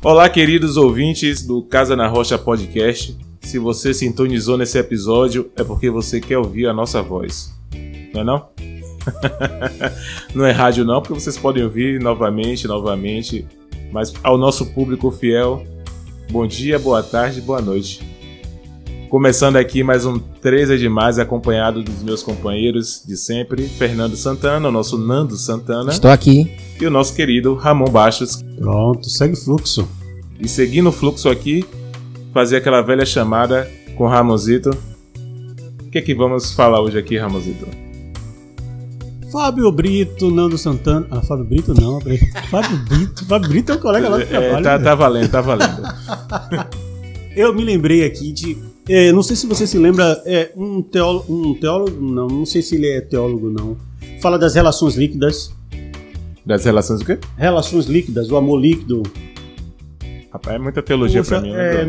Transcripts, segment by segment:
Olá, queridos ouvintes do Casa na Rocha Podcast. Se você sintonizou nesse episódio, é porque você quer ouvir a nossa voz. Não é não? Não é rádio não, porque vocês podem ouvir novamente. Mas ao nosso público fiel, bom dia, boa tarde, boa noite. Começando aqui mais um 13 é Demais, acompanhado dos meus companheiros de sempre, Fernando Santana, o nosso Nando Santana. Estou aqui. E o nosso querido Ramon Bastos. Pronto, segue o fluxo. E seguindo o fluxo aqui, fazer aquela velha chamada com o Ramonzito. O que é que vamos falar hoje aqui, Ramonzito? Fábio Brito, Nando Santana... Ah, Fábio Brito não, Fábio Brito é um colega lá do trabalho. Tá valendo. Eu me lembrei aqui de... não sei se você se lembra, um teólogo, não sei se ele é teólogo não, fala das relações líquidas. Das relações o quê? Relações líquidas, o amor líquido. Rapaz, é muita teologia pra mim, né?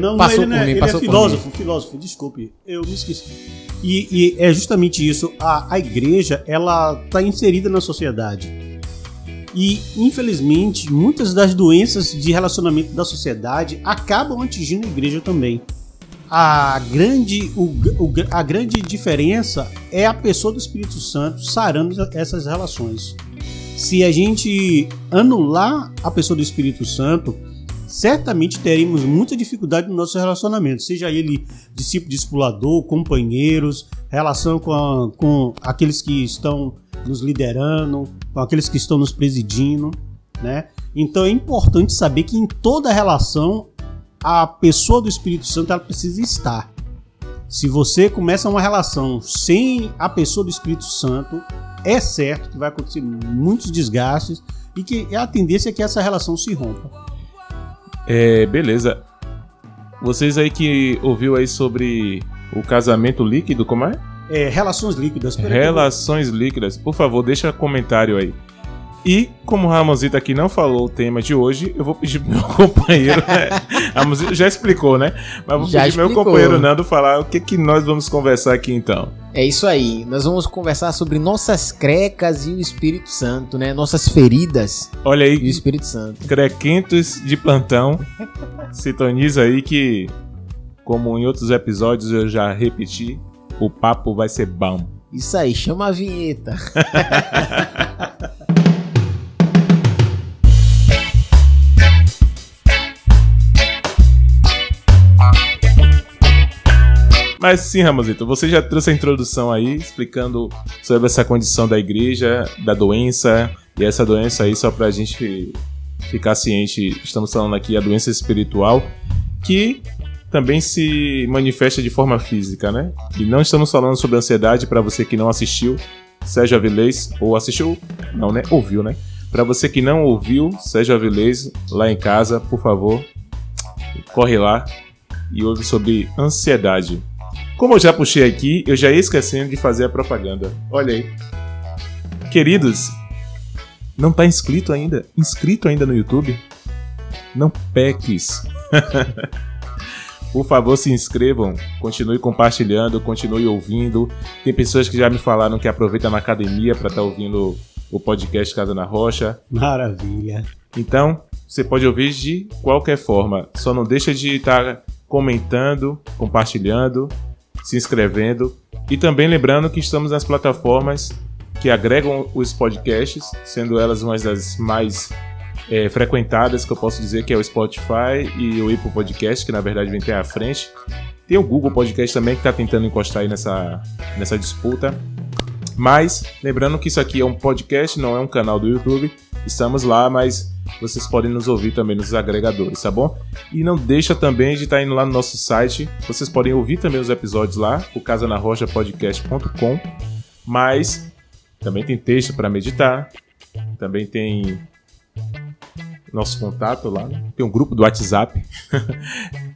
Ele é filósofo, desculpe, eu me esqueci. E é justamente isso, a igreja, ela está inserida na sociedade. E, infelizmente, muitas das doenças de relacionamento da sociedade acabam atingindo a igreja também. A grande diferença é a pessoa do Espírito Santo sarando essas relações. Se a gente anular a pessoa do Espírito Santo, certamente teremos muita dificuldade no nosso relacionamento, seja ele discípulo, discipulador, companheiros, relação com aqueles que estão nos liderando, com aqueles que estão nos presidindo, né? Então é importante saber que em toda relação a pessoa do Espírito Santo ela precisa estar. Se você começa uma relação sem a pessoa do Espírito Santo, é certo que vai acontecer muitos desgastes e que a tendência é que essa relação se rompa. Beleza. Vocês aí que ouviu aí sobre o casamento líquido, como é? Relações líquidas. Relações líquidas. Por favor, deixa comentário aí. E, como o Ramonzito aqui não falou o tema de hoje, eu vou pedir pro meu companheiro... Ramonzito já explicou, né? Mas vou pedir pro meu companheiro Nando falar o que nós vamos conversar aqui, então. É isso aí. Nós vamos conversar sobre nossas crecas e o Espírito Santo, né? Nossas feridas. Olha aí. E o Espírito Santo. Crequentos de plantão. Sintoniza aí que, como em outros episódios eu já repeti, o papo vai ser bom. Isso aí, chama a vinheta. Mas sim, Ramonzito, você já trouxe a introdução aí, explicando sobre essa condição da igreja, da doença, e essa doença aí, só pra gente ficar ciente, estamos falando aqui a doença espiritual, que também se manifesta de forma física, né? E não estamos falando sobre ansiedade, para você que não assistiu, Sérgio Avilés, ou assistiu, não, né? Ouviu, né? Para você que não ouviu, Sérgio Avilés, lá em casa, por favor, corre lá e ouve sobre ansiedade. Como eu já puxei aqui, eu já ia esquecendo de fazer a propaganda. Olha aí. Queridos, não tá inscrito ainda no YouTube? Não peques. Por favor, se inscrevam, continue compartilhando, continue ouvindo. Tem pessoas que já me falaram que aproveitam na academia para estar ouvindo o podcast Casa na Rocha. Maravilha. Então, você pode ouvir de qualquer forma. Só não deixa de estar comentando, compartilhando, se inscrevendo e também lembrando que estamos nas plataformas que agregam os podcasts, sendo elas uma das mais frequentadas, que eu posso dizer que é o Spotify e o Apple Podcast, que na verdade vem até à frente. Tem o Google Podcast também, que está tentando encostar aí nessa disputa. Mas, lembrando que isso aqui é um podcast, não é um canal do YouTube. Estamos lá, mas vocês podem nos ouvir também nos agregadores, tá bom? E não deixa também de estar indo lá no nosso site. Vocês podem ouvir também os episódios lá, o casanarrochapodcast.com. Mas também tem texto para meditar. Também tem nosso contato lá. Tem um grupo do WhatsApp,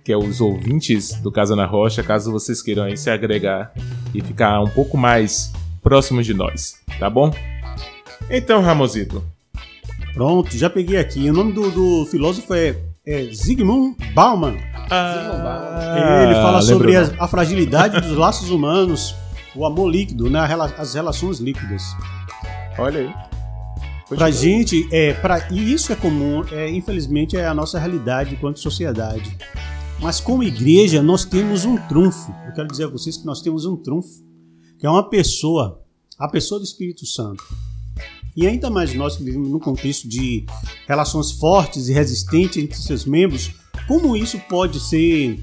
que é os ouvintes do Casa na Rocha, caso vocês queiram aí se agregar e ficar um pouco mais próximos de nós, tá bom? Então, Ramonzito. Pronto, já peguei aqui. O nome do filósofo é Zygmunt Bauman. Ele fala sobre a fragilidade dos laços humanos, o amor líquido, né? As relações líquidas. Olha aí. Pra gente, e isso é comum, infelizmente é a nossa realidade enquanto sociedade. Mas como igreja, nós temos um trunfo. Eu quero dizer a vocês que nós temos um trunfo, que é uma pessoa, a pessoa do Espírito Santo. E ainda mais nós que vivemos num contexto de relações fortes e resistentes entre seus membros, como isso pode ser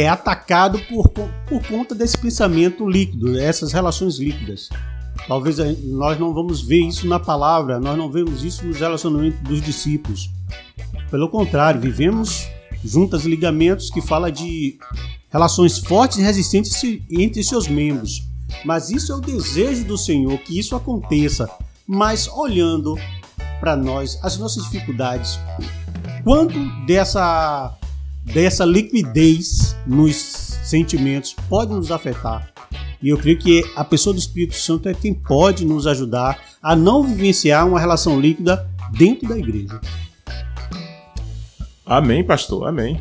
atacado por conta desse pensamento líquido, essas relações líquidas. Talvez nós não vamos ver isso na palavra, nós não vemos isso nos relacionamentos dos discípulos. Pelo contrário, vivemos juntas ligamentos que fala de relações fortes e resistentes entre seus membros. Mas isso é o desejo do Senhor, que isso aconteça. Mas olhando para nós, as nossas dificuldades, quanto dessa liquidez nos sentimentos pode nos afetar? E eu creio que a pessoa do Espírito Santo é quem pode nos ajudar a não vivenciar uma relação líquida dentro da igreja. Amém, pastor, amém.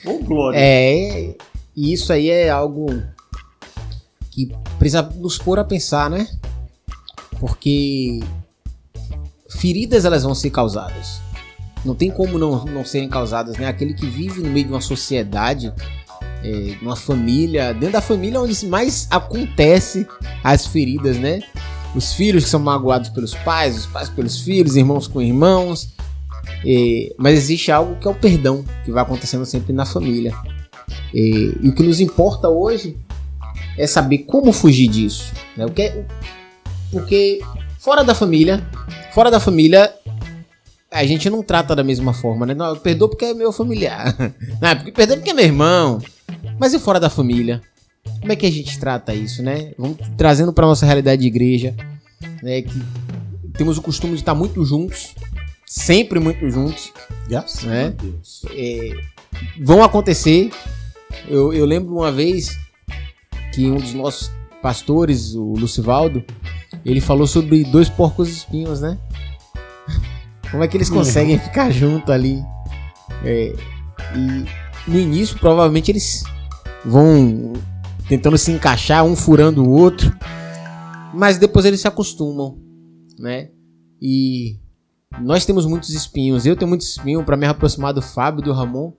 Oh, glória. E isso aí é algo que precisa nos pôr a pensar, né? Porque feridas elas vão ser causadas. Não tem como não serem causadas, né? Aquele que vive no meio de uma sociedade, numa família, dentro da família onde mais acontece as feridas, né? Os filhos que são magoados pelos pais, os pais pelos filhos, irmãos com irmãos. Mas existe algo que é o perdão, que vai acontecendo sempre na família. E o que nos importa hoje é saber como fugir disso, né? Porque fora da família, a gente não trata da mesma forma, né? Não, eu perdoo porque é meu familiar. Não, porque perdoo porque é meu irmão. Mas e fora da família? Como é que a gente trata isso, né? Vamos trazendo para nossa realidade de igreja, né? Que temos o costume de estar muito juntos, sempre muito juntos, Graças né? a Deus. Vão acontecer. Eu lembro uma vez que um dos nossos pastores, o Lucivaldo, ele falou sobre 2 porcos espinhos, né? Como é que eles conseguem ficar junto ali? E no início, provavelmente, eles vão tentando se encaixar, um furando o outro. Mas depois eles se acostumam, né? E nós temos muitos espinhos. Eu tenho muitos espinhos para me aproximar do Fábio e do Ramon.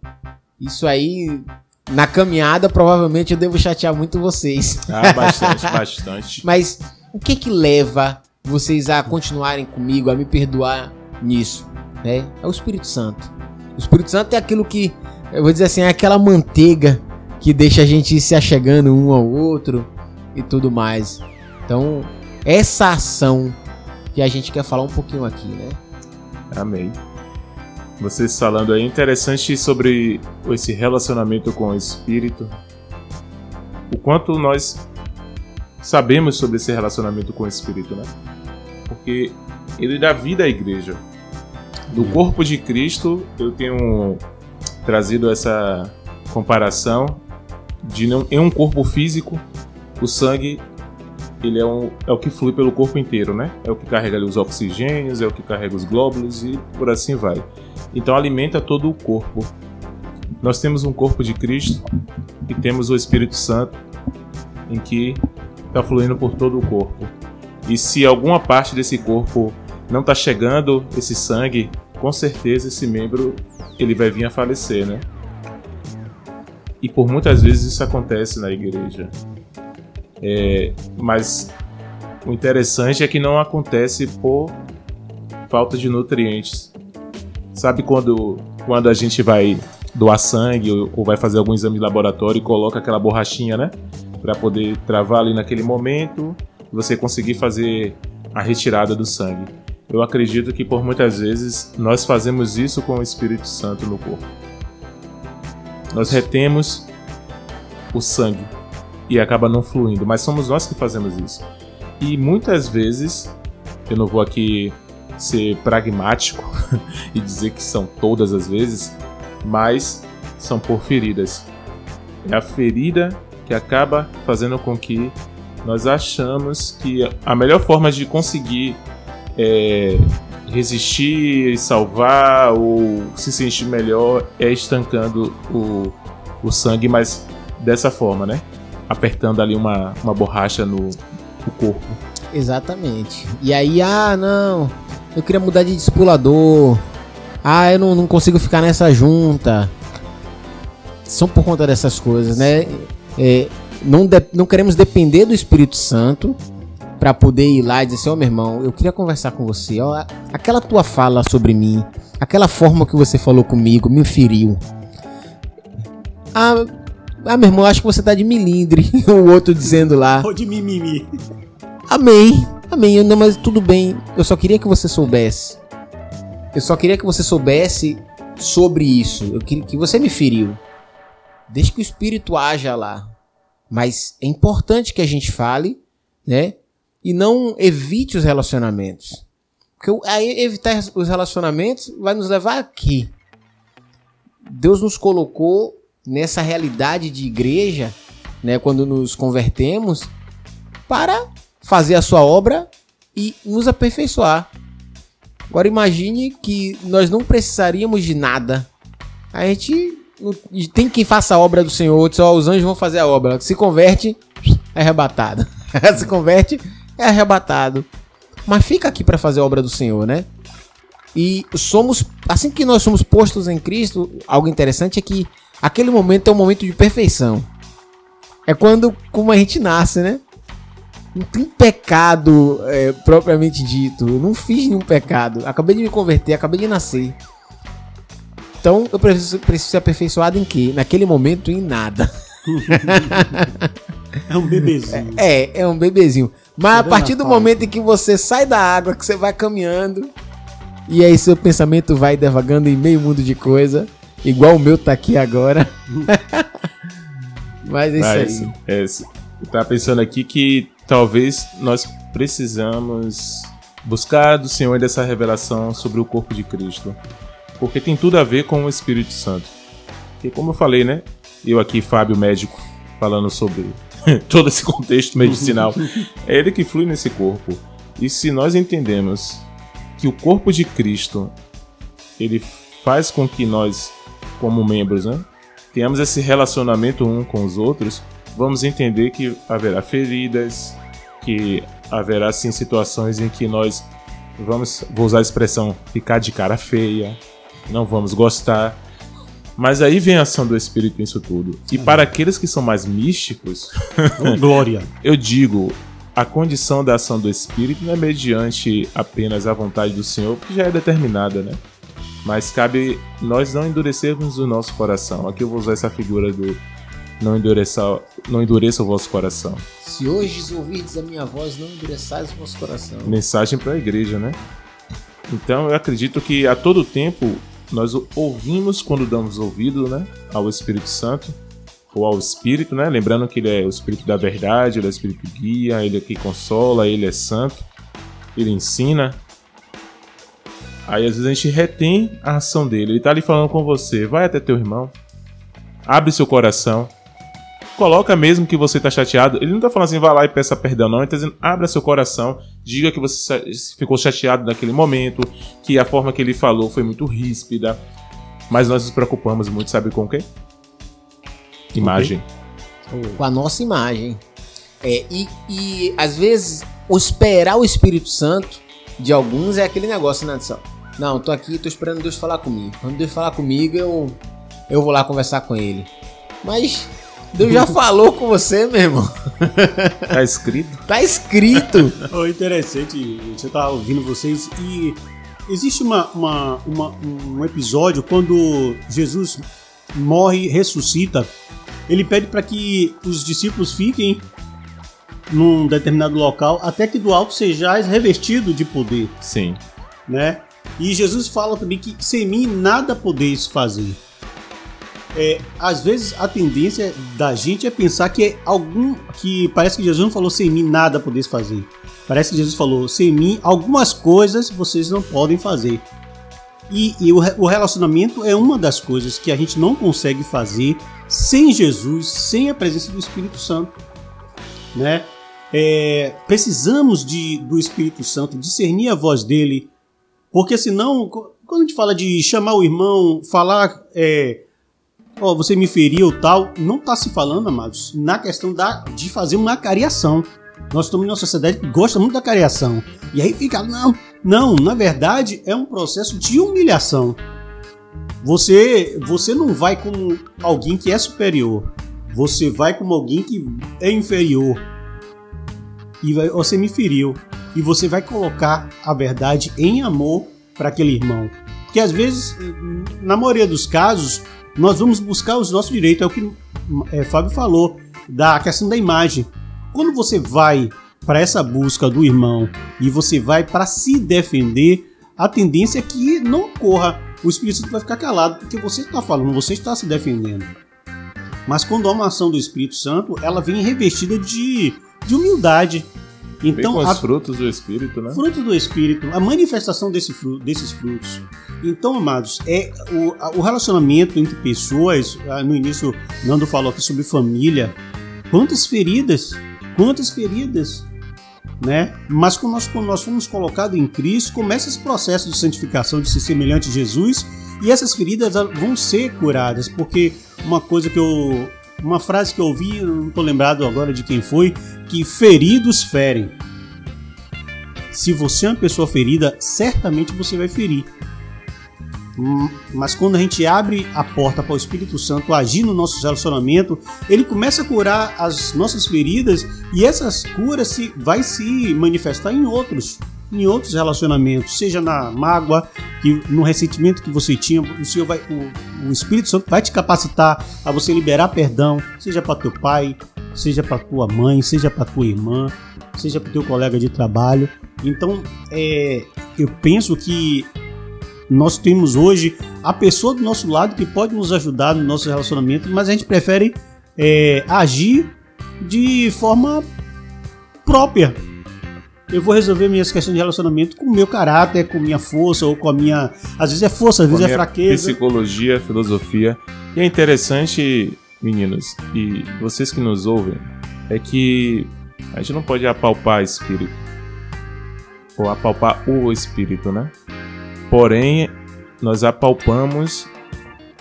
Isso aí, na caminhada, provavelmente eu devo chatear muito vocês. Bastante. Mas o que leva vocês a continuarem comigo, a me perdoar nisso, né? É o Espírito Santo. O Espírito Santo é aquilo que, eu vou dizer assim, é aquela manteiga que deixa a gente ir se achegando um ao outro e tudo mais. Então, essa ação que a gente quer falar um pouquinho aqui, né? Amém. Vocês falando aí, interessante sobre esse relacionamento com o Espírito. O quanto nós sabemos sobre esse relacionamento com o Espírito, né? Porque ele dá vida à igreja. Do corpo de Cristo, eu tenho trazido essa comparação de em um corpo físico, o sangue ele é o que flui pelo corpo inteiro, né? É o que carrega ali os oxigênios, é o que carrega os glóbulos e por assim vai. Então alimenta todo o corpo. Nós temos um corpo de Cristo e temos o Espírito Santo em que está fluindo por todo o corpo. E se alguma parte desse corpo não está chegando esse sangue, com certeza esse membro ele vai vir a falecer, né? E por muitas vezes isso acontece na igreja. Mas o interessante é que não acontece por falta de nutrientes. Sabe quando a gente vai doar sangue ou vai fazer algum exame de laboratório e coloca aquela borrachinha, né? Para poder travar ali naquele momento, você conseguir fazer a retirada do sangue. Eu acredito que por muitas vezes nós fazemos isso com o Espírito Santo no corpo. Nós retemos o sangue e acaba não fluindo, mas somos nós que fazemos isso. E muitas vezes, eu não vou aqui ser pragmático e dizer que são todas as vezes, mas são por feridas. É a ferida que acaba fazendo com que nós achamos que a melhor forma de conseguir resistir, salvar ou se sentir melhor é estancando o sangue, mas dessa forma, né? Apertando ali uma borracha no corpo. Exatamente. E aí, não, eu queria mudar de discipulador. Eu não consigo ficar nessa junta. São por conta dessas coisas, né? Não queremos depender do Espírito Santo para poder ir lá e dizer assim, meu irmão, eu queria conversar com você. Aquela tua fala sobre mim, aquela forma que você falou comigo me feriu. Meu irmão, acho que você tá de milindre. O outro dizendo lá. Ou de mimimi. Amém. Não, mas tudo bem. Eu só queria que você soubesse. Sobre isso. Eu queria que você me feriu. Deixa que o Espírito haja lá. Mas é importante que a gente fale, né? E não evite os relacionamentos. Porque aí evitar os relacionamentos vai nos levar aqui. Deus nos colocou nessa realidade de igreja, né? Quando nos convertemos, para fazer a sua obra e nos aperfeiçoar. Agora imagine que nós não precisaríamos de nada. A gente tem quem faça a obra do Senhor, só os anjos vão fazer a obra. Se converte, é arrebatado. Se converte, é arrebatado. Mas fica aqui para fazer a obra do Senhor, né? E assim que nós somos postos em Cristo, algo interessante é que aquele momento é um momento de perfeição. É como a gente nasce, né? Não tem pecado propriamente dito. Eu não fiz nenhum pecado. Acabei de me converter, acabei de nascer. Então eu preciso ser aperfeiçoado em quê? Naquele momento, em nada. É um bebezinho. É um bebezinho. Mas a partir do momento em que você sai da água, que você vai caminhando, e aí seu pensamento vai devagando em meio mundo de coisa, igual o meu tá aqui agora. Mas é isso aí. Eu tava pensando aqui que talvez nós precisamos buscar do Senhor dessa revelação sobre o corpo de Cristo. Porque tem tudo a ver com o Espírito Santo. Porque como eu falei, né? Eu aqui, Fábio, médico, falando sobre todo esse contexto medicinal. É ele que flui nesse corpo. E se nós entendemos que o corpo de Cristo, ele faz com que nós, como membros, né, tenhamos esse relacionamento um com os outros, vamos entender que haverá feridas, que haverá sim situações em que nós vou usar a expressão, ficar de cara feia, não vamos gostar. Mas aí vem a ação do Espírito nisso tudo. E para aqueles que são mais místicos, glória. Eu digo, a condição da ação do Espírito não é mediante apenas a vontade do Senhor, que já é determinada, né? Mas cabe nós não endurecermos o nosso coração. Aqui eu vou usar essa figura do não endureça o vosso coração. Se hoje ouvirdes a minha voz, não endureçais o vosso coração. Mensagem para a igreja, né? Então eu acredito que a todo tempo nós ouvimos quando damos ouvido, né, ao Espírito Santo, ou ao Espírito, né? Lembrando que ele é o Espírito da verdade, ele é o Espírito guia, ele é que consola, ele é santo, ele ensina. Aí às vezes a gente retém a ação dele. Ele tá ali falando com você, vai até teu irmão, abre seu coração, coloca mesmo que você tá chateado. Ele não tá falando assim, vai lá e peça perdão, não. Ele tá dizendo, abra seu coração, diga que você ficou chateado naquele momento, que a forma que ele falou foi muito ríspida. Mas nós nos preocupamos muito, sabe com o quê? Imagem. Com a nossa imagem. E às vezes, esperar o Espírito Santo de alguns é aquele negócio, né, Edson? Não, tô aqui, tô esperando Deus falar comigo. Quando Deus falar comigo, eu vou lá conversar com ele. Mas Deus já falou com você, meu irmão. Tá escrito? Tá escrito. Oh, interessante, você tá ouvindo vocês e existe um episódio quando Jesus morre e ressuscita. Ele pede para que os discípulos fiquem num determinado local até que do alto sejais revestido de poder. Sim. Né? E Jesus fala também que sem mim nada podeis fazer. Às vezes a tendência da gente é pensar que que parece que Jesus não falou sem mim nada podeis fazer. Parece que Jesus falou sem mim algumas coisas vocês não podem fazer. E o relacionamento é uma das coisas que a gente não consegue fazer sem Jesus, sem a presença do Espírito Santo, né? Precisamos do Espírito Santo, discernir a voz dele, porque senão, quando a gente fala de chamar o irmão, falar você me feriu tal, não está se falando, amados, na questão de fazer uma cariação. Nós estamos numa sociedade que gosta muito da careação. E aí fica, não, na verdade é um processo de humilhação. Você não vai como alguém que é superior. Você vai como alguém que é inferior. E você me feriu. E você vai colocar a verdade em amor para aquele irmão. Porque às vezes, na maioria dos casos, nós vamos buscar os nossos direitos. É o que Fábio falou, da questão da imagem. Quando você vai para essa busca do irmão e você vai para se defender, a tendência é que não ocorra. O Espírito Santo vai ficar calado, porque você está falando, você está se defendendo. Mas quando há uma ação do Espírito Santo, ela vem revestida de humildade. Então, vem com os frutos do Espírito, né? Frutos do Espírito, a manifestação desses frutos. Então, amados, o relacionamento entre pessoas, no início, Nando falou aqui sobre família. Quantas feridas, né? Mas quando nós fomos colocados em Cristo, começa esse processo de santificação, de ser semelhante a Jesus, e essas feridas vão ser curadas, porque uma frase que eu ouvi, eu não estou lembrado agora de quem foi, que feridos ferem. Se você é uma pessoa ferida, certamente você vai ferir. Mas quando a gente abre a porta para o Espírito Santo agir no nosso relacionamento, ele começa a curar as nossas feridas, e essas curas vai se manifestar em outros relacionamentos, seja na mágoa, no ressentimento que você tinha. O Espírito Santo vai te capacitar a você liberar perdão, seja para teu pai, seja para tua mãe, seja para tua irmã, seja para teu colega de trabalho. Então, eu penso que nós temos hoje a pessoa do nosso lado que pode nos ajudar no nosso relacionamento, mas a gente prefere agir de forma própria. Eu vou resolver minhas questões de relacionamento com o meu caráter, com minha força, ou com a minha... Às vezes é força, às vezes é fraqueza. Psicologia, filosofia. E é interessante, meninos, e vocês que nos ouvem, é que a gente não pode apalpar espírito, ou apalpar o espírito, né? Porém, nós apalpamos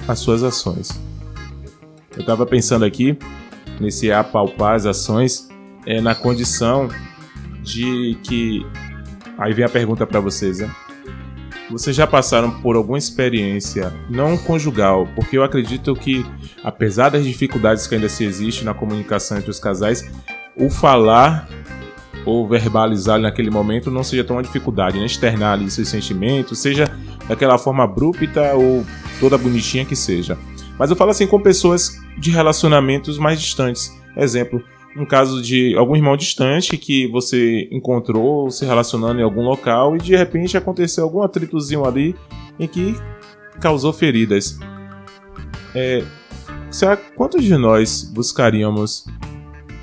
as suas ações. Eu estava pensando aqui, nesse apalpar as ações, na condição de que... Aí vem a pergunta para vocês, né? Vocês já passaram por alguma experiência não conjugal? Porque eu acredito que, apesar das dificuldades que ainda se existem na comunicação entre os casais, o falar ou verbalizar naquele momento não seja tão uma dificuldade, né? Externar ali seus sentimentos, seja daquela forma abrupta ou toda bonitinha que seja. Mas eu falo assim com pessoas de relacionamentos mais distantes. Exemplo, um caso de algum irmão distante que você encontrou se relacionando em algum local e de repente aconteceu algum atritozinho ali em que causou feridas. Quantos de nós buscaríamos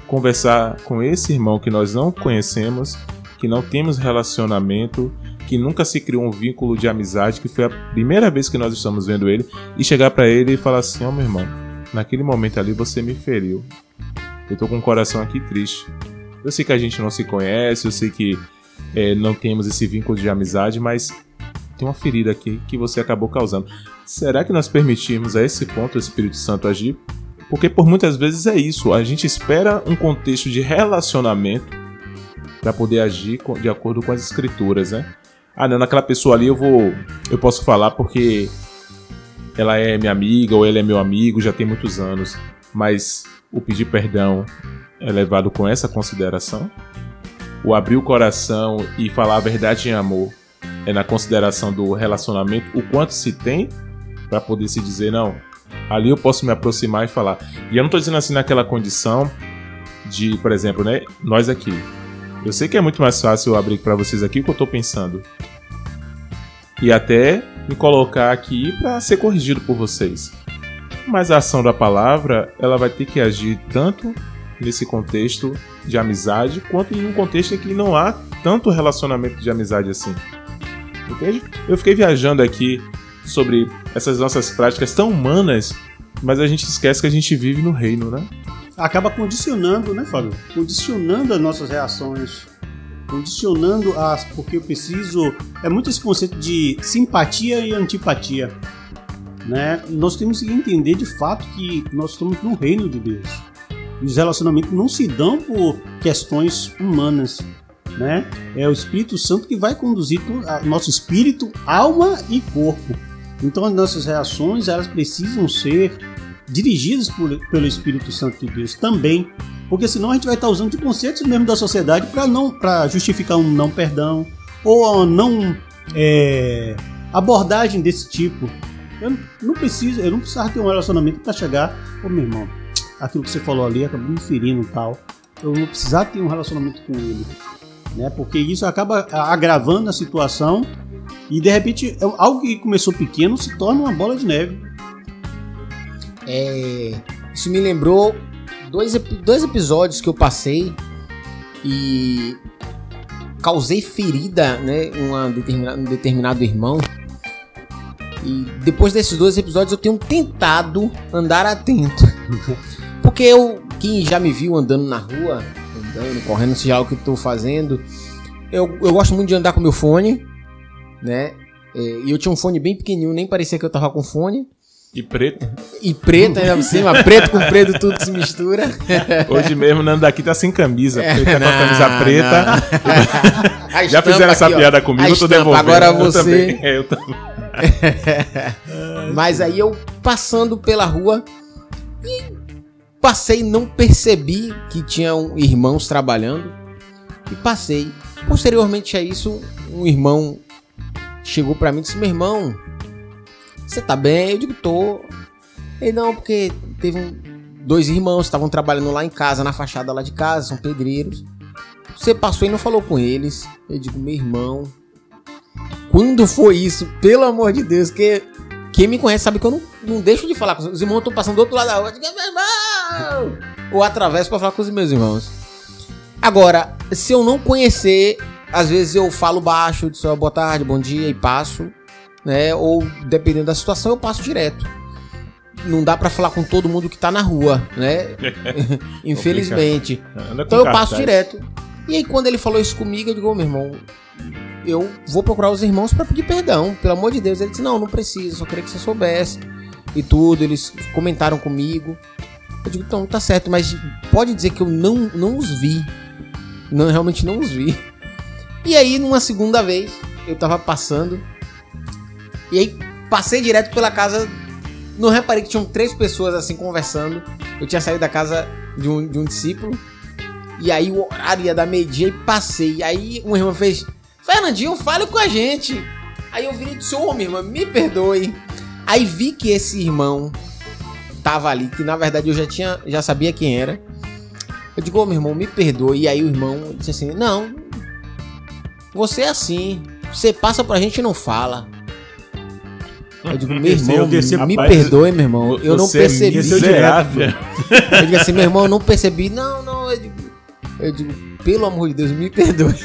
conversar com esse irmão que nós não conhecemos, que não temos relacionamento, que nunca se criou um vínculo de amizade, que foi a primeira vez que nós estamos vendo ele, e chegar para ele e falar assim: meu irmão, naquele momento ali você me feriu, eu tô com o coração aqui triste, eu sei que a gente não se conhece, eu sei que não temos esse vínculo de amizade, mas tem uma ferida aqui que você acabou causando. Será que nós permitimos a esse ponto o Espírito Santo agir? Porque por muitas vezes é isso, a gente espera um contexto de relacionamento para poder agir de acordo com as escrituras, né? Não, naquela pessoa ali eu posso falar porque ela é minha amiga ou ele é meu amigo, já tem muitos anos, mas o pedir perdão é levado com essa consideração? O abrir o coração e falar a verdade em amor é na consideração do relacionamento, o quanto se tem para poder se dizer, não, ali eu posso me aproximar e falar. E eu não estou dizendo assim naquela condição de, por exemplo, né, nós aqui. Eu sei que é muito mais fácil eu abrir para vocês aqui o que eu estou pensando. E até me colocar aqui para ser corrigido por vocês. Mas a ação da palavra, ela vai ter que agir tanto nesse contexto de amizade, quanto em um contexto em que não há tanto relacionamento de amizade assim. Entende? Eu fiquei viajando aqui sobre essas nossas práticas tão humanas, mas a gente esquece que a gente vive no reino, né? Acaba condicionando, né, Fábio? Condicionando as nossas reações, condicionando porque eu preciso... É muito esse conceito de simpatia e antipatia, né? Nós temos que entender de fato que nós estamos no reino de Deus. Os relacionamentos não se dão questões humanas, né? É o Espírito Santo que vai conduzir nosso espírito, alma e corpo. Então as nossas reações, elas precisam ser dirigidas pelo Espírito Santo de Deus também, porque senão a gente vai estar usando de conceitos mesmo da sociedade para justificar um não perdão ou não abordagem desse tipo. Eu não precisava ter um relacionamento para chegar, meu irmão, aquilo que você falou ali acabou me ferindo e tal. Eu não precisava ter um relacionamento com ele, né? Porque isso acaba agravando a situação e de repente algo que começou pequeno se torna uma bola de neve. Isso me lembrou dois episódios que eu passei e causei ferida, né, um determinado irmão. E depois desses 2 episódios eu tenho tentado andar atento. Porque quem já me viu andando na rua, correndo, seja algo que eu estou fazendo, eu gosto muito de andar com meu fone, né? E eu tinha um fone bem pequenininho, nem parecia que eu tava com fone. E preto. E preto ainda por cima, preto com preto tudo se mistura. Hoje mesmo, Nando daqui tá sem camisa. Ele tá com a camisa preta. Já fizeram essa piada comigo, eu tô devolvendo. Agora você. Eu também. Mas aí eu passando pela rua e passei, não percebi que tinham irmãos trabalhando e passei. Posteriormente a isso, um irmão chegou pra mim e disse: meu irmão, você tá bem? Eu digo: tô. Ele: não, porque teve 2 irmãos que estavam trabalhando lá em casa, na fachada lá de casa, são pedreiros. Você passou e não falou com eles. Eu digo: meu irmão, quando foi isso? Pelo amor de Deus, que quem me conhece sabe que eu não deixo de falar com os irmãos. Estão passando do outro lado da rua. Eu digo: meu irmão! Ou atravesso pra falar com os meus irmãos. Agora, se eu não conhecer, às vezes eu falo baixo, digo: boa tarde, bom dia, e passo, né? Ou dependendo da situação, eu passo direto. Não dá pra falar com todo mundo que tá na rua, né? Infelizmente. Então eu passo direto. E aí quando ele falou isso comigo, eu digo: meu irmão, eu vou procurar os irmãos pra pedir perdão, pelo amor de Deus. Ele disse: não precisa, só queria que você soubesse. E tudo, eles comentaram comigo. Eu digo: então, tá certo, mas pode dizer que eu não os vi. Realmente não os vi. E aí, numa segunda vez, eu tava passando. E aí, passei direto pela casa. Não reparei que tinham 3 pessoas assim conversando. Eu tinha saído da casa de um discípulo. E aí, o horário ia dar meio-dia e passei. Aí, uma irmã fez: Fernandinho, fale com a gente. Aí eu virei e disse: ô, minha irmã, me perdoe. Aí vi que esse irmão tava ali, que na verdade eu já sabia quem era. Eu digo: ô, meu irmão, me perdoe. E aí o irmão disse assim: não, você é assim, você passa pra gente e não fala. Eu digo: meu irmão, me perdoe, meu irmão, eu não percebi. Eu digo assim: meu irmão, eu não percebi. Não, eu digo: pelo amor de Deus, me perdoe.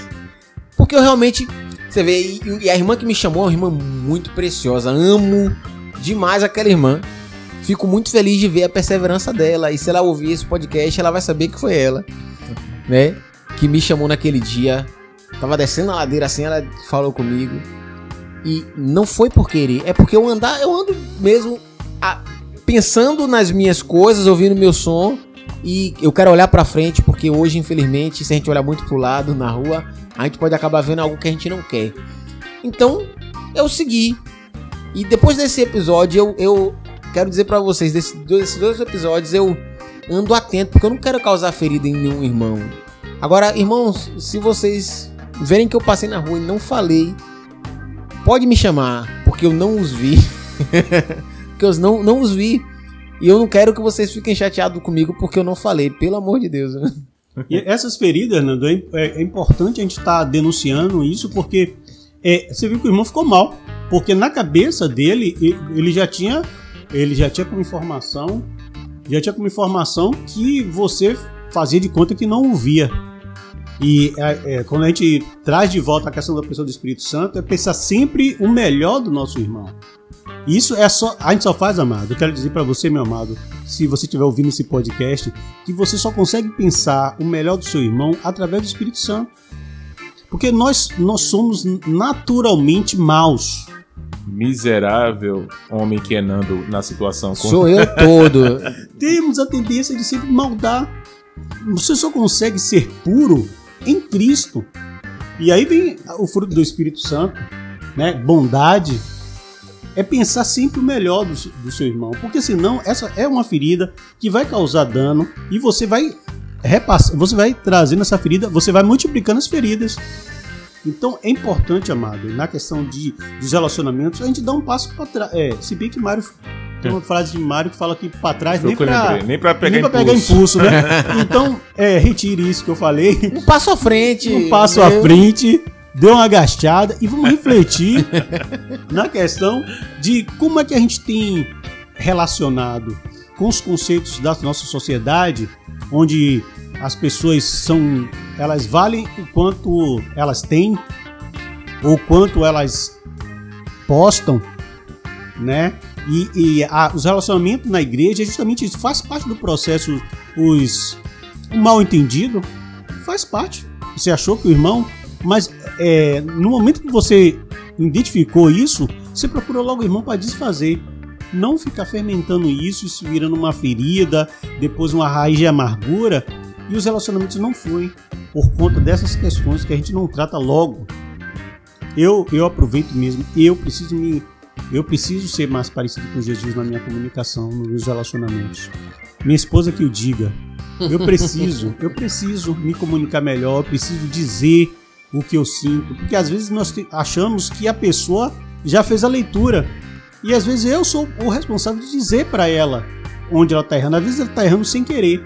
Porque eu realmente, você vê, e a irmã que me chamou é uma irmã muito preciosa, amo demais aquela irmã. Fico muito feliz de ver a perseverança dela. E se ela ouvir esse podcast, ela vai saber que foi ela, né, que me chamou naquele dia. Tava descendo a ladeira assim, ela falou comigo. E não foi por querer, é porque eu ando mesmo pensando nas minhas coisas, ouvindo meu som. E eu quero olhar pra frente, porque hoje, infelizmente, se a gente olhar muito pro lado, na rua, a gente pode acabar vendo algo que a gente não quer. Então, eu segui. E depois desse episódio, eu quero dizer pra vocês, desses 2 episódios, eu ando atento, porque eu não quero causar ferida em nenhum irmão. Agora, irmãos, se vocês verem que eu passei na rua e não falei, pode me chamar, porque eu não os vi. Porque eu não os vi. E eu não quero que vocês fiquem chateados comigo porque eu não falei, pelo amor de Deus. E essas feridas, Nando, é importante a gente estar denunciando isso, porque você viu que o irmão ficou mal. Porque na cabeça dele, ele já tinha como informação que você fazia de conta que não o via. E quando a gente traz de volta a questão da pessoa do Espírito Santo, é pensar sempre o melhor do nosso irmão. Isso a gente só faz, amado. Eu quero dizer para você, meu amado, se você estiver ouvindo esse podcast, que você só consegue pensar o melhor do seu irmão através do Espírito Santo. Porque nós somos naturalmente maus. Miserável homem que é Nando na situação. Sou eu todo. Temos a tendência de sempre maldar. Você só consegue ser puro em Cristo. E aí vem o fruto do Espírito Santo, né? Bondade. É pensar sempre o melhor do seu irmão. Porque senão essa é uma ferida que vai causar dano e você vai repassar, você vai trazendo essa ferida, você vai multiplicando as feridas. Então é importante, amado, na questão dos relacionamentos, a gente dá um passo para trás. Se bem que Mário tem uma frase de Mário que fala que para trás nem para pegar impulso, né? Então, retire isso que eu falei. Um passo à frente. Um passo à frente. Dê uma agachada e vamos refletir na questão de como é que a gente tem relacionado com os conceitos da nossa sociedade, onde as pessoas elas valem o quanto elas têm ou quanto elas postam, né? E os relacionamentos na igreja justamente isso, faz parte do processo. O mal entendido faz parte. Você achou que o irmão, mas no momento que você identificou isso, você procurou logo o irmão para desfazer. Não ficar fermentando isso virando uma ferida, depois uma raiz de amargura, e os relacionamentos não fluem por conta dessas questões que a gente não trata logo. Eu aproveito mesmo, eu preciso ser mais parecido com Jesus na minha comunicação, nos meus relacionamentos. Minha esposa que o diga. Eu preciso me comunicar melhor, eu preciso dizer o que eu sinto, porque às vezes nós achamos que a pessoa já fez a leitura e às vezes eu sou o responsável de dizer para ela onde ela está errando, às vezes ela está errando sem querer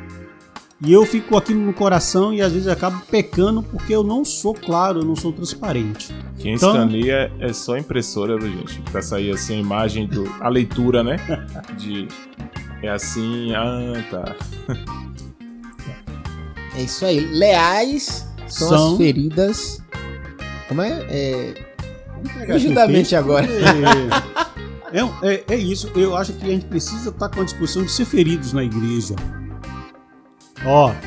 e eu fico aqui no coração e às vezes eu acabo pecando porque eu não sou claro, eu não sou transparente. Quem escaneia é só impressora, viu, gente? Pra sair assim a imagem, a leitura, né? É assim, tá. É isso aí, leais são as feridas. Como é? Rigidamente agora. É isso. Eu acho que a gente precisa estar com a disposição de ser feridos na igreja.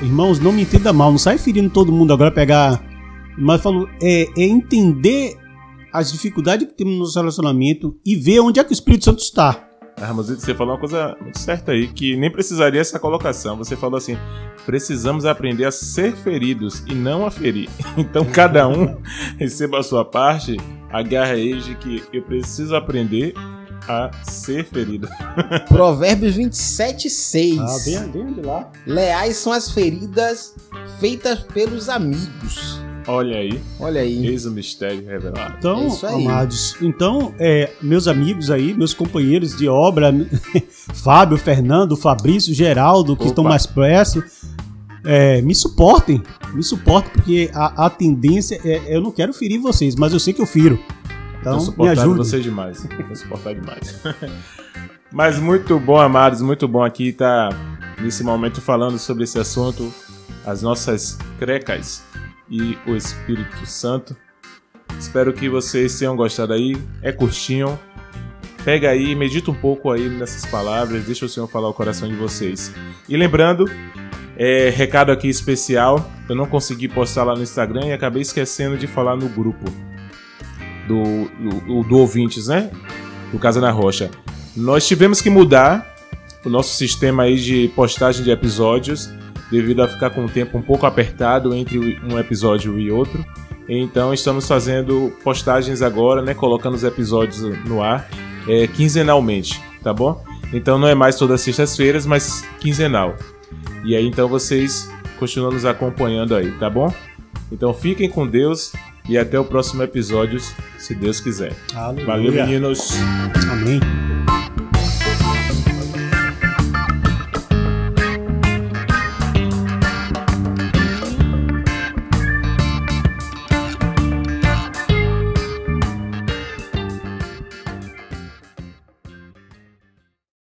Irmãos, não me entenda mal. Não sai ferindo todo mundo agora pegar. Mas falo, entender as dificuldades que temos no nosso relacionamento e ver onde é que o Espírito Santo está. Ramosito, você falou uma coisa muito certa aí, que nem precisaria essa colocação. Você falou assim, precisamos aprender a ser feridos e não a ferir. Então cada um receba a sua parte, agarra aí de que eu preciso aprender a ser ferido. Provérbios 27:6. Vem de lá. Leais são as feridas feitas pelos amigos. Olha aí. Eis o mistério revelado. Então, amados, meus amigos aí, meus companheiros de obra, Fábio, Fernando, Fabrício, Geraldo, que estão mais perto, me suportem, porque a tendência eu não quero ferir vocês, mas eu sei que eu firo. Então, me ajudem. Você demais. Vou suportar demais. Mas muito bom, amados, muito bom aqui estar nesse momento falando sobre esse assunto, as nossas crecas e o Espírito Santo. Espero que vocês tenham gostado aí. É curtinho. Pega aí, medita um pouco aí nessas palavras. Deixa o Senhor falar o coração de vocês. E lembrando, recado aqui especial. Eu não consegui postar lá no Instagram e acabei esquecendo de falar no grupo do ouvintes, né? Do Casa na Rocha. Nós tivemos que mudar o nosso sistema aí de postagem de episódios, devido a ficar com o tempo um pouco apertado entre um episódio e outro. Então estamos fazendo postagens agora, né, colocando os episódios no ar quinzenalmente, tá bom? Então não é mais todas as sextas-feiras, mas quinzenal. E aí então vocês continuam nos acompanhando aí, tá bom? Então fiquem com Deus e até o próximo episódio, se Deus quiser. Aleluia. Valeu, meninos. Amém.